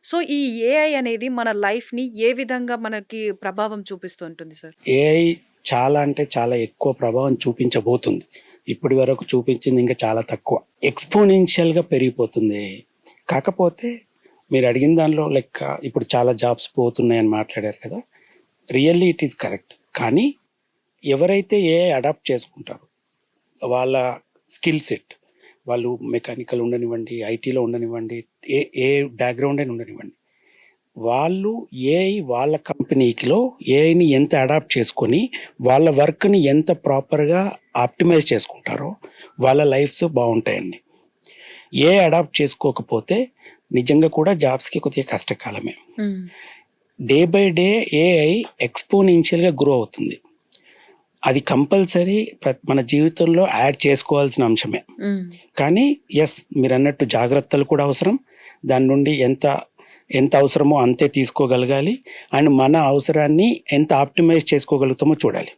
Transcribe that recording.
So, ఈ AI అనేది మన లైఫ్‌ని ఏ విధంగా మనకి ప్రభావం చూపిస్తూ ఉంటుంది సార్? ఏఐ చాలా అంటే చాలా ఎక్కువ ప్రభావం చూపించబోతుంది. ఇప్పటి వరకు చూపించింది ఇంకా చాలా తక్కువ. ఎక్స్‌పోనెన్షియల్‌గా పెరిగిపోతుంది ఏఐ. కాకపోతే మీరు అడిగిన దానిలో లైక్ ఇప్పుడు చాలా జాబ్స్ పోతున్నాయని మాట్లాడారు కదా! Really it is correct. కానీ ఎవరైతే ఏఐ అడాప్ట్ చేసుకుంటారో వాళ్ళ స్కిల్ సెట్, వాళ్ళు మెకానికల్ ఉండనివ్వండి, ఐటీలో ఉండనివ్వండి, ఏ బ్యాక్‌గ్రౌండ్ అయినా ఉండనివ్వండి. వాళ్ళు ఏఐ వాళ్ళ కంపెనీలో ఏఐని ఎంత అడాప్ట్ చేసుకొని వాళ్ళ వర్క్‌ని ఎంత ప్రాపర్‌గా ఆప్టిమైజ్ చేసుకుంటారో వాళ్ళ లైఫ్స్ బావుంటాయండి. ఏఐ అడాప్ట్ చేసుకోకపోతే నిజంగా కూడా జాబ్స్‌కి కొద్దిగా కష్టకాలమే. Hmm. Day by day AI ఎక్స్‌పోనెన్షియల్‌గా గ్రో అవుతుంది. అది కంపల్సరీ మన జీవితంలో యాడ్ చేసుకోవాల్సిన అంశమే. హ్మ్. కానీ యెస్, మీరన్నట్టు జాగ్రత్తలు కూడా అవసరం. దాని నుండి ఎంత అవసరమో అంతే తీసుకోగలగాలి. అండ్ మన అవసరాన్ని ఎంత ఆప్టిమైజ్ చేసుకోగలుగుతామో చూడాలి.